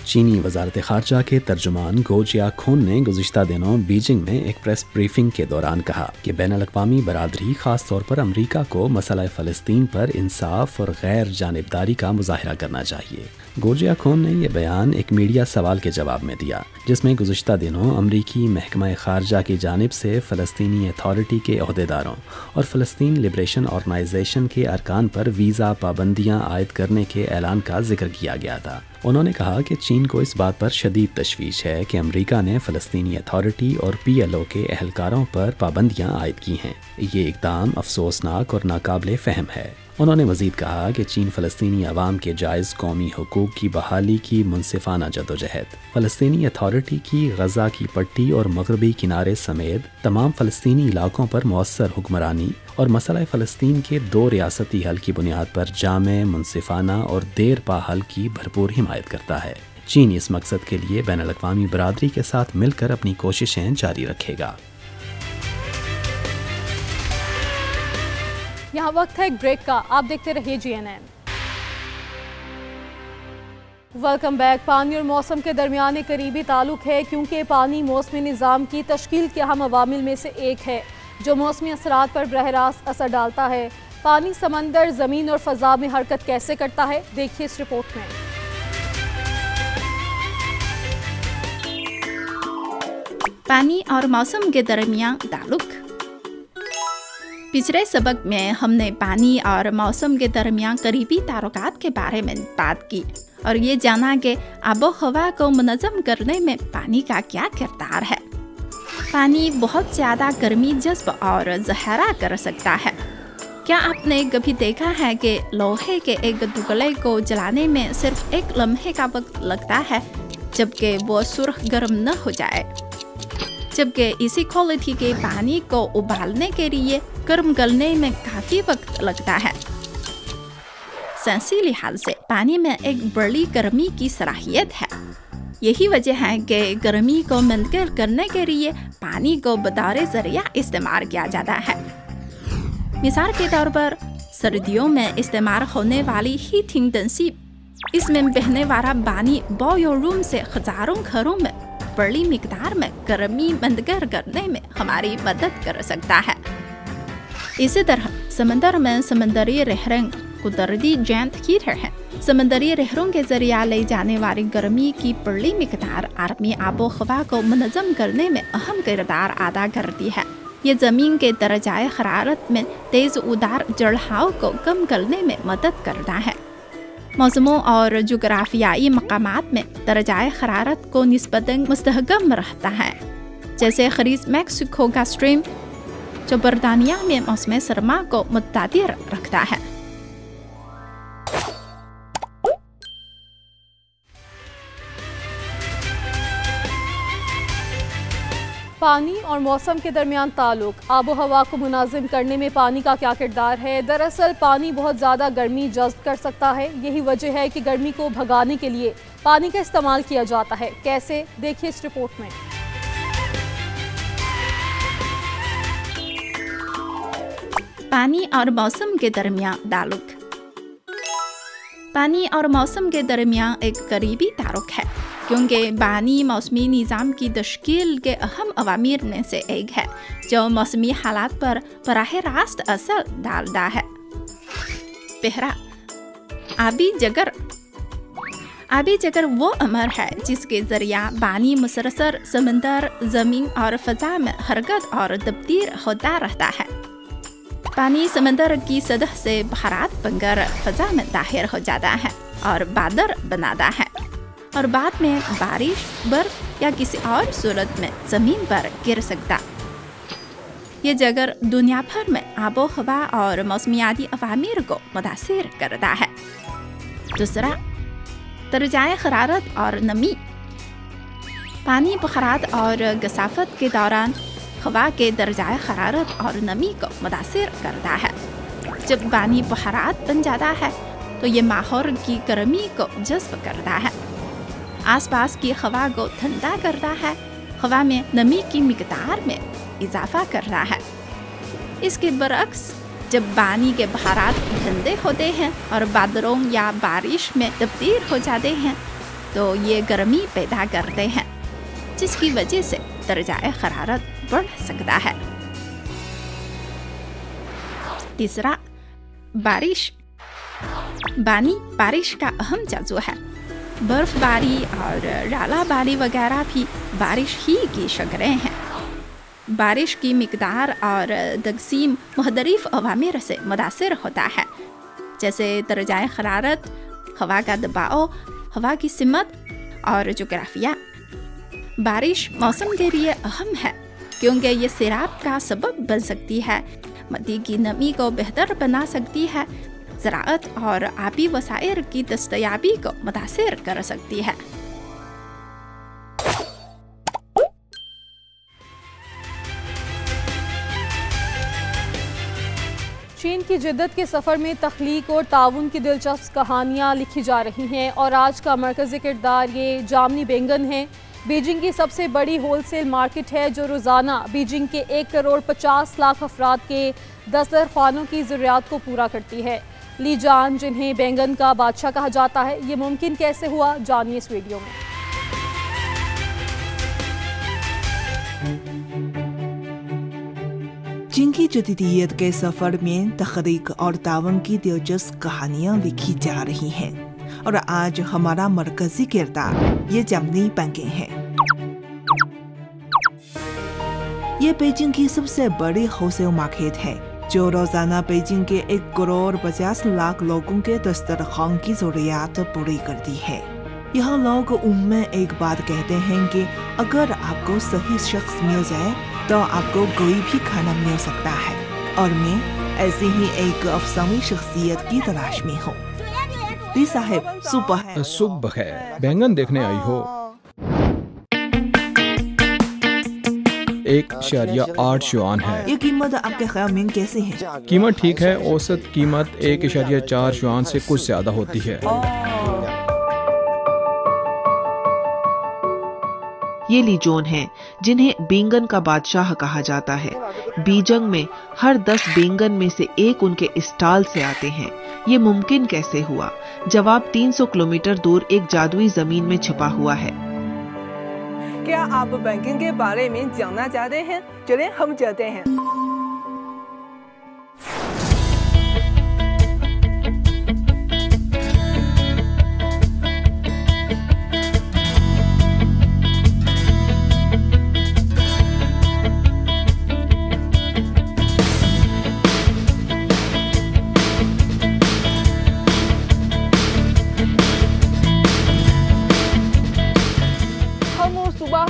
चीनी वज़ारत ख़ारजा के तर्जुमान गो जियाखोन ने गुज़िश्ता दिनों बीजिंग में एक प्रेस ब्रीफिंग के दौरान कहा कि बैनुल-अक़वामी बरादरी ख़ास तौर पर अमरीका को मसला फ़लस्तीन पर इंसाफ और गैर जानिबदारी का मुज़ाहरा करना चाहिए। गो जियाखोन ने यह बयान एक मीडिया सवाल के जवाब में दिया, जिसमें गुज़िश्ता दिनों अमरीकी महकमा ख़ारजा की जानिब से फ़लस्तीनी अथॉरिटी के अहदेदारों और फ़लस्तीन लिबरेशन ऑर्गेनाइजेशन के अरकान पर वीज़ा पाबंदियाँ आयद करने के ऐलान का जिक्र किया गया था। उन्होंने कहा कि चीन को इस बात पर शदीद तशवीश है कि अमरीका ने फ़लस्तीनी अथॉरिटी और PLO के अहलकारों पर पाबंदियाँ आयद की हैं। ये इक़दाम अफसोसनाक और नाकाबिले फ़हम है। उन्होंने मज़ीद कहा कि चीन फ़लस्तीनी अवाम के जायज़ कौमी हुकूक की बहाली की मुनसिफाना जदोजहद, फ़लस्तीनी अथॉरिटी की गज़ा की पट्टी और मगरबी किनारे समेत तमाम फ़लस्तीनी इलाकों पर मौसर हुक्मरानी और मसला फ़लस्तीन के 2 रियासती हल की बुनियाद पर जामे, मुनसिफाना और देर पा हल की भरपूर हिमायत करता है। चीन इस मकसद के लिए बैनुल-अक़वामी बरादरी के साथ मिलकर अपनी कोशिशें जारी रखेगा। यहाँ वक्त है एक ब्रेक का, आप देखते रहिए GNN। Welcome back. पानी और मौसम के दरमियान एक करीबी ताल्लुक है, क्योंकि पानी मौसमी निज़ाम की तश्कील के अहम अवामिल में से एक है जो मौसमी असरात पर बरह रास्त असर डालता है। पानी समंदर, ज़मीन और फ़ज़ा में हरकत कैसे करता है, देखिए इस रिपोर्ट में। पानी और मौसम के दरमियान ताल्लुक। पिछले सबक में हमने पानी और मौसम के दरमियान करीबी ताल्लुकात के बारे में बात की और ये जाना कि आबो हवा को मुनज़्ज़म करने में पानी का क्या किरदार है। पानी बहुत ज़्यादा गर्मी जज्ब और ज़ख़ीरा कर सकता है। क्या आपने कभी देखा है कि लोहे के एक टुकड़े को जलाने में सिर्फ एक लम्हे का वक्त लगता है, जबकि वो सुर्ख गर्म न हो जाए, जबकि इसी क्वालिटी के पानी को उबालने के लिए गर्म करने में काफ़ी वक्त लगता है। साइंसी लिहाज से पानी में एक बड़ी गर्मी की सलाहियत है। यही वजह है कि गर्मी को मुंतकिल करने के लिए पानी को बतौर ज़रिया इस्तेमाल किया जाता है। मिसाल के तौर पर सर्दियों में इस्तेमाल होने वाली हीटिंग तंसीब, इसमें बहने वाला पानी बॉयल रूम से हज़ारों घरों में बड़ी मिकदार में गर्मी मुंतकिल करने में हमारी मदद कर सकता है। इसी तरह समंदर में समंदरी लहरें कुदरती जेट हीटर हैं। समंदरी लहरों के जरिए ले जाने वाली गर्मी की बड़ी मिकदार आलमी आबो हवा को मुनज़्ज़म करने में अहम किरदार अदा करती है। ये ज़मीन के दर्जाए हरारत में तेज़ उतार चढ़ाव को कम करने में मदद करता है। मौसमों और जोग्राफियाई मकामात में दर्जाए हरारत को निस्बतन मुस्तहकम रहता है, जैसे खरीज मैक्सिको का स्ट्रीम जो बरतानिया में मौसम सरमा को मुतादिर रखता है। पानी और मौसम के दरमियान ताल्लुक, आबो हवा को मुनाजिम करने में पानी का क्या किरदार है। दरअसल पानी बहुत ज़्यादा गर्मी जज्ब कर सकता है। यही वजह है कि गर्मी को भगाने के लिए पानी का इस्तेमाल किया जाता है। कैसे, देखिए इस रिपोर्ट में। पानी और मौसम के दरमियान ताल्लुक। पानी और मौसम के दरमियान एक करीबी ताल्लुक है, क्योंकि पानी मौसमी निज़ाम की तश्कील के अहम अवामिर में से एक है जो मौसमी हालात पर बराह रास्त असर डालता है। पहला, आबी जगर। आबी जगर वो अमर है जिसके जरिया पानी मुसलसल समंदर, जमीन और फजा में हरकत और तब्दील होता रहता है। पानी समंदर की सतह से बहारात बनकर फजा में दाहिर हो जाता है और बादल बनाता है और बाद में बारिश, बर्फ या किसी और सूरत में जमीन पर गिर सकता। ये जगर दुनिया भर में आबो हवा और मौसमियाती अवामीर को मुतासिर करता है। दूसरा, दर्जाए हरारत और नमी। पानी बखरात और गसाफत के दौरान हवा के दर्जाए हरारत और नमी को मुतासिर करता है। जब पानी बखरात बन जाता है तो ये माहौल की गर्मी को जज्ब करता है, आसपास की हवा को ठंडा करता है, हवा में नमी की मिकदार में इजाफा करता है। इसके बरक्स जब पानी के बहारात ठंडे होते हैं और बादलों या बारिश में तब्दील हो जाते हैं तो ये गर्मी पैदा करते हैं, जिसकी वजह से दर्जाए हरारत बढ़ सकता है। तीसरा, बारिश। पानी बारिश का अहम जज़्बा है। बर्फबारी और रालाबारी वगैरह भी बारिश ही की शक्लें हैं। बारिश की मिकदार और तक़सीम मुख्तलिफ अवामिर से मुतासिर होता है, जैसे दर्जाए हरारत, हवा का दबाव, हवा की सिमत और जोग्राफिया। बारिश मौसम के लिए अहम है क्योंकि ये सैलाब का सबब बन सकती है, मिट्टी की नमी को बेहतर बना सकती है, ज़राअत और आबी वसाइल की दस्तयाबी को मुतासिर कर सकती है। चीन की जिद्दत के सफ़र में तख्लीक और ताउन की दिलचस्प कहानियाँ लिखी जा रही हैं और आज का मरकज़ी किरदार ये जामनी बैंगन है। बीजिंग की सबसे बड़ी होलसेल मार्केट है जो रोज़ाना बीजिंग के 1 करोड़ 50 लाख अफराद के दस्तरखानों की ज़रूरियात को पूरा करती है। ली जान, जिन्हें बैंगन का बादशाह कहा जाता है, ये मुमकिन कैसे हुआ, जानिए इस वीडियो में। चीन की जदीदियत के सफर में तहरीक और तावन की दिलचस्प कहानियां लिखी जा रही हैं और आज हमारा मरकजी किरदार ये जामनी बैंगन है। ये बीजिंग की सबसे बड़ी होलसेल मार्केट है जो रोजाना बीजिंग के 1 करोड़ 50 लाख लोगों के दस्तरखान की जरूरियात पूरी करती है। यहाँ लोग उनमें एक बात कहते हैं कि अगर आपको सही शख्स मिल जाए तो आपको कोई भी खाना मिल सकता है, और मैं ऐसी ही एक अफसानी शख्सियत की तलाश में हूँ। ली साहब, सुबह है, बैंगन देखने आई हो। 1.8 युआन है। ये कीमत आपके ख्याल में कैसे है? कीमत ठीक है, औसत कीमत 1.4 युआन से कुछ ज्यादा होती है। ये लीजोन हैं जिन्हें बैंगन का बादशाह कहा जाता है। बीजिंग में हर 10 बैंगन में से 1 उनके स्टॉल से आते हैं। ये मुमकिन कैसे हुआ? जवाब 300 किलोमीटर दूर एक जादुई जमीन में छिपा हुआ है। क्या आप बैंगन के बारे में जानना चाहते हैं? चलें हम चलते हैं।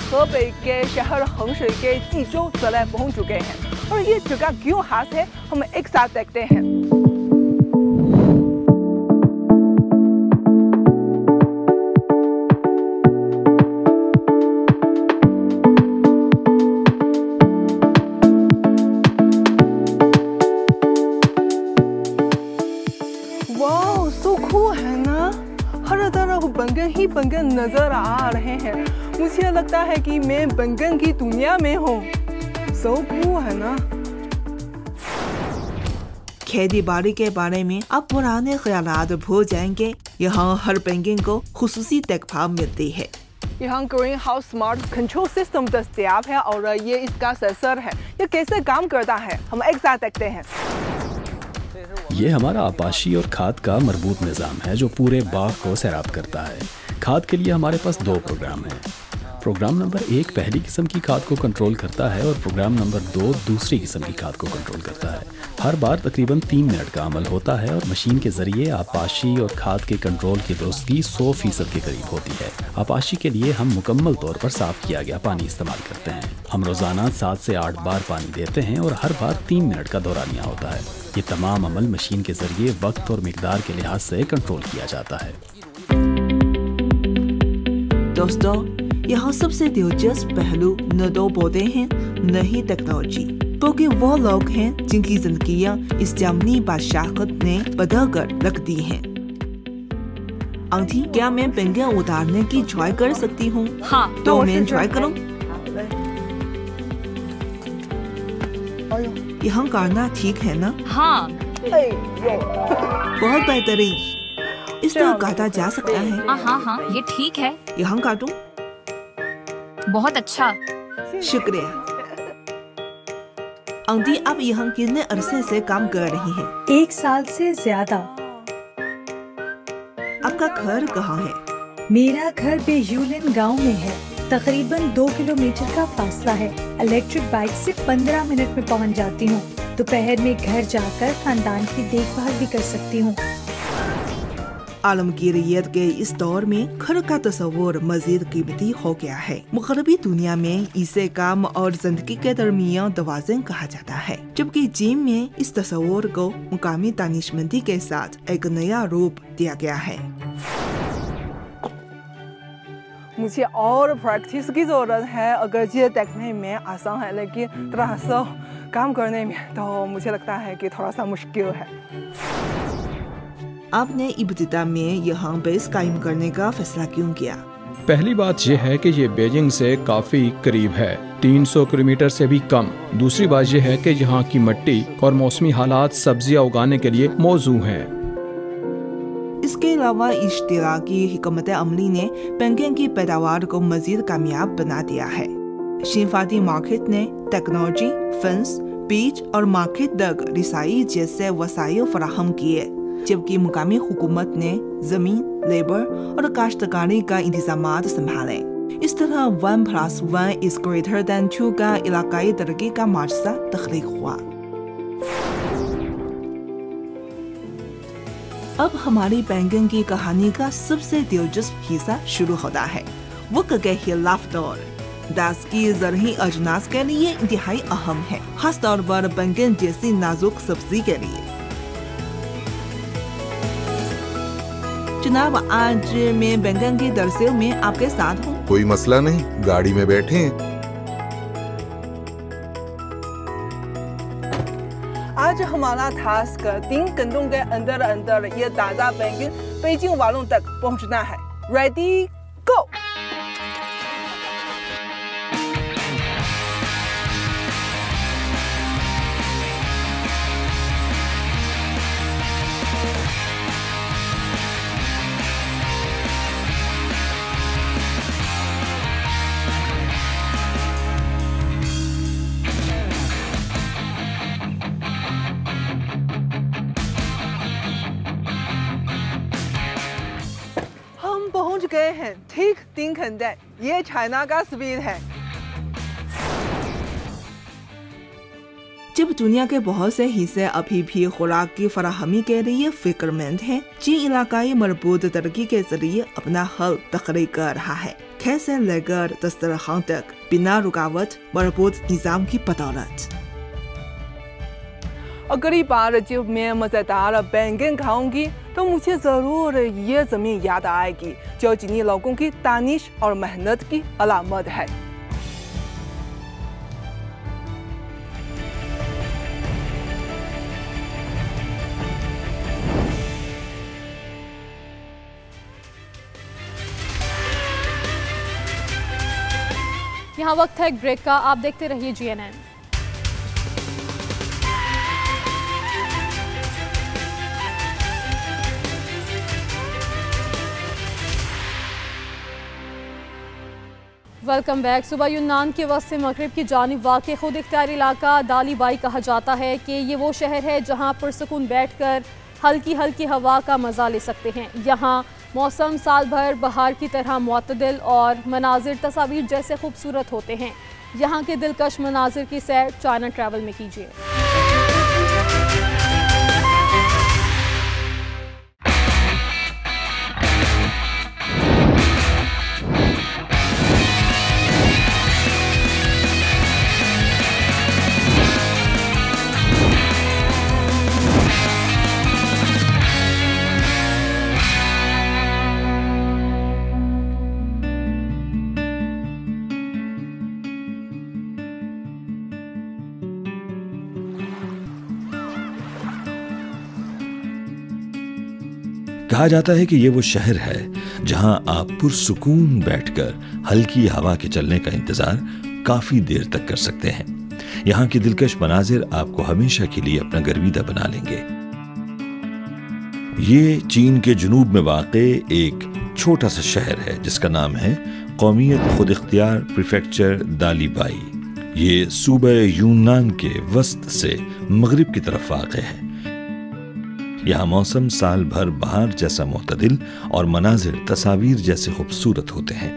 हेबेई के शहर हंगशुई के जीजू जिले पहुंच चुके हैं और ये जगह क्यों खास है, हम एक साथ देखते हैं। वाह, सो कूल है ना, हर तरफ बैंगन ही बैंगन नजर आ रहे हैं। मुझे लगता है कि मैं बैंगन की दुनिया में हूँ। सो कूल है ना। खेती बाड़ी के बारे में अब पुराने ख्यालात भूल जाएंगे। यहाँ हर बैंगन को खुसूसी देखभाल मिलती है। यहाँ greenhouse smart control system दस्तयाब है और ये इसका सेंसर है। ये कैसे काम करता है, हम एक साथ देखते हैं। ये हमारा आपाशी और खाद का मरबूत निज़ाम है जो पूरे बाग को सैराब करता है। खाद के लिए हमारे पास 2 प्रोग्राम हैं। प्रोग्राम नंबर 1 पहली किस्म की खाद को कंट्रोल करता है और प्रोग्राम नंबर 2 दूसरी किस्म की खाद को कंट्रोल करता है। हर बार तकरीबन 3 मिनट का अमल होता है और मशीन के ज़रिए आपाशी और खाद के कंट्रोल की दुरुस्ती 100% के करीब होती है। आपाशी के लिए हम मुकम्मल तौर पर साफ़ किया गया पानी इस्तेमाल करते हैं। हम रोज़ाना 7 से 8 बार पानी देते हैं और हर बार 3 मिनट का दौरानिया होता है। ये तमाम अमल मशीन के ज़रिए वक्त और मिकदार के लिहाज से कंट्रोल किया जाता है। दोस्तों, यहाँ सबसे दिलचस्प पहलू न दो पौधे हैं न ही टेक्नोलॉजी, क्योंकि वो लोग हैं जिनकी जिंदगियाँ इस जामनी बादशाहत ने बदल कर रख दी हैं। आंटी, क्या मैं बैंगन उतारने की ट्राई कर सकती हूँ? हाँ, तो मैं ट्राई करूँ? यहाँ करना ठीक है ना? हाँ। बहुत बेहतरीन। इस तरह काटा जा सकता है। हाँ, ये ठीक है। यहाँ काटूं? बहुत अच्छा। शुक्रिया। आंटी, आप यहाँ कितने अरसे से काम कर रही हैं? 1 साल से ज्यादा। आपका घर कहाँ है? मेरा घर बेयूलिन गांव में है। तकरीबन 2 किलोमीटर का फासला है। इलेक्ट्रिक बाइक से 15 मिनट में पहुँच जाती हूँ। दोपहर में घर जाकर खानदान की देखभाल भी कर सकती हूँ। आलमगीरियत के इस दौर में घर का तस्वुर मजीद कीमती हो गया है। मगरबी दुनिया में इसे काम और जिंदगी के दरमियान तवाज़ुन कहा जाता है, जबकि जिम में इस तस्वुर को मुकामी दानिशमंदी के साथ एक नया रूप दिया गया है। मुझे और प्रैक्टिस की जरूरत है। अगर ये देखने में आसान है, लेकिन थोड़ा सा काम करने में तो मुझे लगता है कि थोड़ा सा मुश्किल है। आपने इब्तिदा में यहाँ बेस कायम करने का फैसला क्यों किया? पहली बात यह है कि ये बीजिंग से काफी करीब है, 300 किलोमीटर से भी कम। दूसरी बात यह है कि यहाँ की मिट्टी और मौसमी हालात सब्जियाँ उगाने के लिए मौजू हैं। इसके अलावा इश्तिराकी हिकमत अमली ने बैंगन की पैदावार को मजीद कामयाब बना दिया है। शिनफाती मार्केट ने टेक्नोलॉजी, फंड्स, बीज और मार्केट तक रिसाई जैसे वसाइल फराहम किए, जबकि मुकामी हुकूमत ने जमीन, लेबर और काश्तकारी का इंतजामात संभाले। इस तरह 1+1 is greater than 2 का इलाकाई तरक्की का माजरा तख्लीक हुआ। अब हमारी बैंगन की कहानी का सबसे दिलचस्प हिस्सा शुरू होता है। वक्त के खिलाफ दौर दास की ज़रही अजनास के लिए इंतहाई अहम है, खास तौर पर बैंगन जैसी नाजुक सब्जी के लिए। जनाब, आज मैं बैंगन की दरसेल में आपके साथ हूँ। कोई मसला नहीं, गाड़ी में बैठे हैं। आज हमारा टास्क 3 घंटों के अंदर अंदर ये ताज़ा बैंगन बीजिंग वालों तक पहुँचना है। रेडी गो। पहुंच गए हैं ठीक 3 घंटे। ये चाइना का स्पीड है। जब दुनिया के बहुत से हिस्से अभी भी खुराक की फराहमी के लिए फिक्रमंद हैं, चीन इलाकाई मरबूत तरक्की के जरिए अपना हल तख्लीक कर रहा है। खेत से लेकर दस्तरखान तक बिना रुकावट मरबूत निजाम की बदौलत। अगली बार जब मैं मजेदार बैंगन खाऊंगी तो मुझे जरूर ये जमीन याद आएगी जो चीनी लोगों की तानिश और मेहनत की अलामत है। यहाँ वक्त है एक ब्रेक का। आप देखते रहिए GNN। Welcome back. सुबह यूनान के वस्त से मगरिब की जानिब वाक़ खुद इख्तियारी इलाका दालीबाई कहा जाता है कि ये वो शहर है जहाँ पुरसकून बैठकर हल्की हल्की हवा का मज़ा ले सकते हैं। यहाँ मौसम साल भर बहार की तरह मुतदिल और मनाजिर तस्वीर जैसे खूबसूरत होते हैं। यहाँ के दिलकश मनाजिर की सैर चाइना ट्रैवल में कीजिए। कहा जाता है कि ये वो शहर है जहां आप पुरसुकून बैठकर हल्की हवा के चलने का इंतजार काफी देर तक कर सकते हैं। यहाँ की दिलकश मनाजिर आपको हमेशा के लिए अपना गर्विदा बना लेंगे। ये चीन के जुनूब में वाक़े एक छोटा सा शहर है जिसका नाम है कौमियत खुद इख्तियार प्रीफेक्चर दालिबाई। ये सूबा यूनान के वस्त से मगरिब की तरफ वाक़े है। यहाँ मौसम साल भर बहार जैसा मुतदिल और मनाजिर तस्वीर जैसे खूबसूरत होते हैं।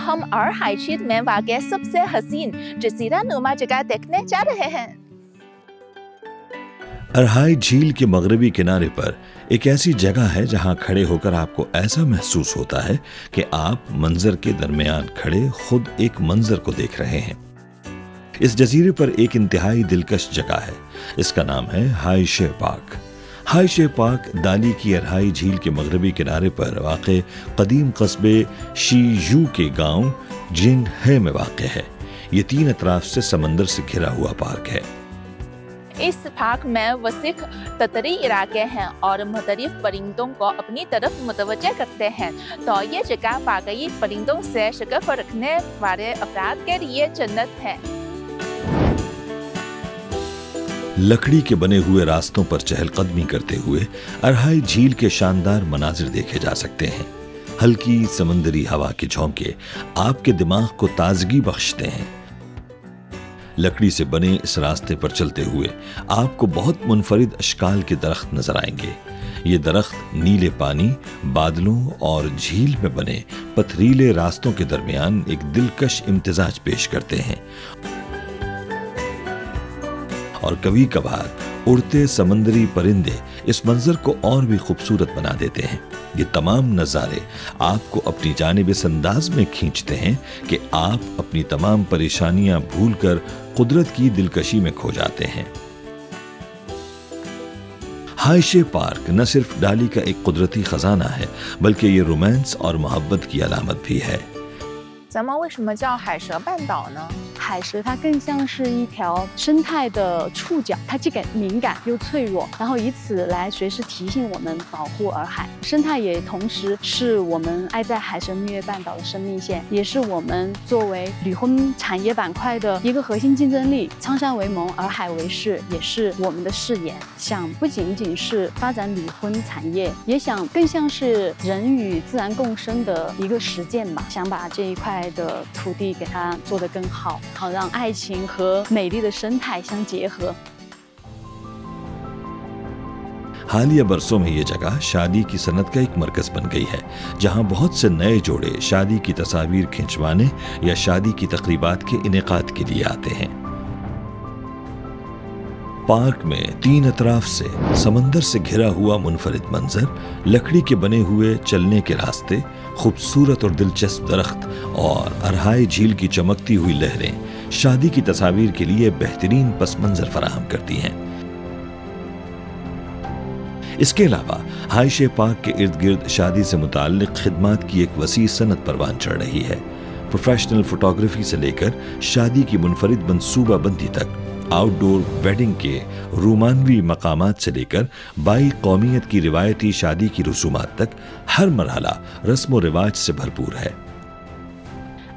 हम अरहाई झील में वाक़े सबसे हसीन जजीरा नुमा जगह देखने जा रहे हैं। अरहाई झील के मगरबी किनारे पर एक ऐसी जगह है जहां खड़े होकर आपको ऐसा महसूस होता है कि आप मंजर के दरमियान खड़े खुद एक मंजर को देख रहे हैं। इस जजीरे पर एक इंतहाई दिलकश जगह है। इसका नाम है हाइशे पार्क। हाइशे पार्क दाली की अरहाई झील के मगरबी किनारे पर वाक़े कदीम कस्बे शीजू के गांव जिंगहे में वाक़े है। ये 3 अतराफ से समंदर से घिरा हुआ पार्क है। इस पार्क में वसीख ततरी इलाके हैं और मुख्तलिफ परिंदों को अपनी तरफ मुतवज्जे करते हैं, तो ये जगह वाकई परिंदों से शगफ रखने वाले अफराद के लिए जन्नत है। लकड़ी के बने हुए रास्तों पर चहलकदमी करते हुए अरहाई झील के शानदार मनाजिर देखे जा सकते हैं। हल्की समंदरी हवा के झोंके आपके दिमाग को ताजगी बख्शते हैं। लकड़ी से बने इस रास्ते पर चलते हुए आपको बहुत मुनफरिद अशकाल के दरख्त नजर आएंगे। ये दरख्त नीले पानी, बादलों और झील में बने पथरीले रास्तों के दरमियान एक दिलकश इम्तिजाज पेश करते हैं और कभी कभार उड़ते समंदरी परिंदे इस मंजर को और भी खूबसूरत बना देते हैं। ये तमाम नज़ारे आपको अपनी जानिब इस अंदाज में खींचते हैं कि आप अपनी तमाम परेशानियां भूलकर कुदरत की दिलकशी में खो जाते हैं। हाइशे पार्क न सिर्फ डाली का एक कुदरती खजाना है, बल्कि ये रोमांस और मोहब्बत की अलामत भी है। 咱们为什么叫海蛇半岛呢？海蛇它更像是一条生态的触角，它既敏感又脆弱，然后以此来随时提醒我们保护洱海生态，也同时是我们爱在海参崴半岛的生命线，也是我们作为旅婚产业板块的一个核心竞争力。苍山为盟，洱海为誓，也是我们的誓言。想不仅仅是发展旅婚产业，也想更像是人与自然共生的一个实践吧。想把这一块的土地给它做得更好，好让爱情和美丽的生态相结合。 हालिया बरसों में ये जगह शादी की सनत का एक मरकज बन गई है, जहां बहुत से नए जोड़े शादी की तस्वीर खिंचवाने या शादी की तकरीबात के इनेकाद के लिए आते हैं। पार्क में 3 अतराफ से समंदर से घिरा हुआ मुनफरिद मंजर, लकड़ी के बने हुए चलने के रास्ते, खूबसूरत और दिलचस्प दरख्त और अरहाई झील की चमकती हुई लहरें शादी की तस्वीर के लिए बेहतरीन पस मंजर फराहम करती हैं। इसके अलावा हाइशे पार्क के इर्द गिर्द शादी से मुताल्लिक खिदमात की एक वसी सनत परवान चढ़ रही है। प्रोफेशनल फोटोग्राफी से लेकर शादी की मुनफरिद मंसूबा बंदी तक, आउटडोर वेडिंग के रोमानवी मकामात से लेकर बाई कौमियत की रिवायती शादी की रसूमात तक हर मरहला रस्म व रिवाज से भरपूर है।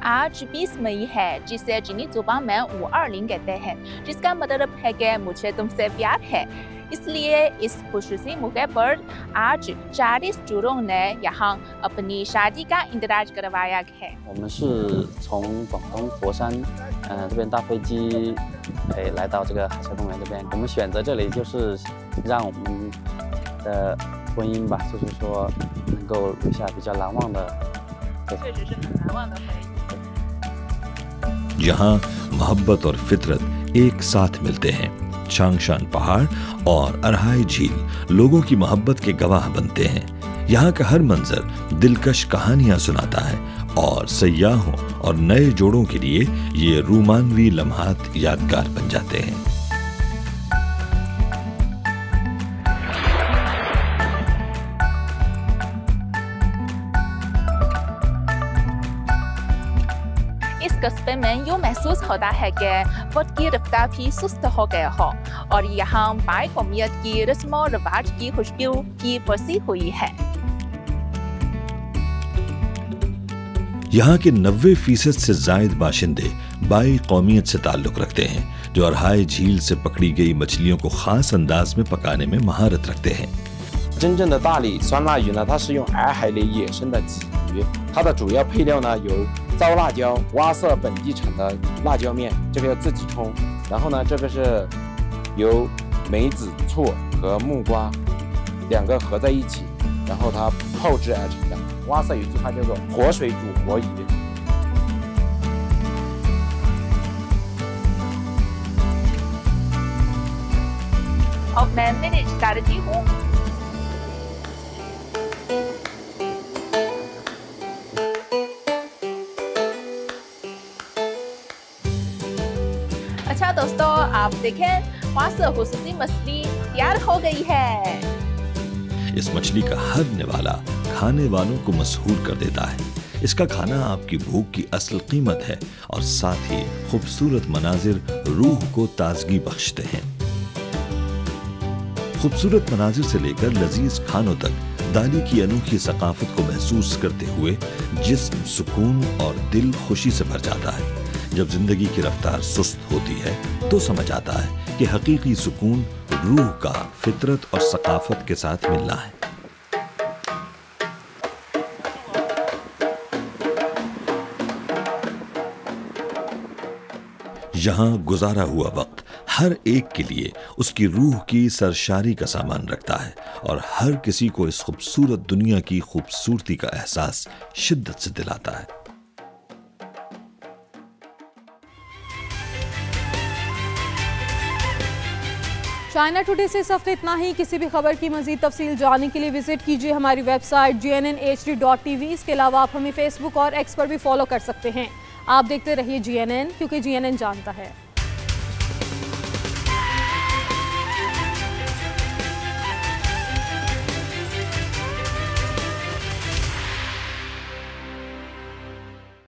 आज 20 मई है, जिसे चीनी ज़ुबान में 520 कहते हैं, जिसका मतलब है कि मुझे तुमसे प्यार है। इसलिए इस खुशूसी मौके पर आज 40 जोड़ों ने यहाँ अपनी शादी का इंतजार करवाया है। 我们是从广东佛山这边搭飞机来到这个海峡公园这边，我们选择这里就是让我们的婚姻吧，就是说能够留下比较难忘的。确实是很难忘的回忆。 यहाँ मोहब्बत और फितरत एक साथ मिलते हैं। चांगशान पहाड़ और अरहाई झील लोगों की मोहब्बत के गवाह बनते हैं। यहाँ का हर मंजर दिलकश कहानियां सुनाता है और सयाहों और नए जोड़ों के लिए ये रोमानवी लम्हात यादगार बन जाते हैं। इस कस्बे में यूँ महसूस होता है कि वक्त की रफ्तार भी सुस्त हो गया हो और यहाँ बाई कौमियत की रस्मों रिवाज की खुशबू की बरसी हुई है। यहाँ के 90% से जायद बाशिंदे बाई कौमियत से ताल्लुक रखते हैं, जो अरहाई झील से पकड़ी गई मछलियों को खास अंदाज में पकाने में महारत रखते हैं। 真正的大理酸辣鱼呢，它是用洱海里野生的鲫鱼，它的主要配料呢有糟辣椒、蛙色本地产的辣椒面，这个要自己冲。然后呢，这个是由梅子、醋和木瓜2个合在一起，然后它泡制而成的。蛙色有句话叫做“活水煮活鱼”。 अब मैं मैंने स्ट्रैटेजी हूँ। अच्छा दोस्तों, आप देखें वहाँ से हुस्सी मछली तैयार हो गई है। इस मछली का हर निवाला खाने वालों को मशहूर कर देता है। इसका खाना आपकी भूख की असल कीमत है और साथ ही खूबसूरत मनाजिर रूह को ताजगी बख्शते हैं। खूबसूरत मनाजिर से लेकर लजीज खानों तक दाली की अनोखी सकाफत को महसूस करते हुए जिस्म सुकून और दिल खुशी से भर जाता है। जब जिंदगी की रफ्तार सुस्त होती है तो समझ आता है कि हकीकी सुकून रूह का फितरत और सकाफत के साथ मिलना है। यहाँ गुजारा हुआ वक्त हर एक के लिए उसकी रूह की सरशारी का सामान रखता है और हर किसी को इस खूबसूरत दुनिया की खूबसूरती का एहसास शिद्दत से दिलाता है। चाइना टुडे से इस हफ्ते इतना ही। किसी भी खबर की मजीद तफसील जानने के लिए विजिट कीजिए हमारी वेबसाइट GNNHD.TV। इसके अलावा आप हमें फेसबुक और एक्स पर भी फॉलो कर सकते हैं। आप देखते रहिए GNN, क्योंकि GNN जानता है।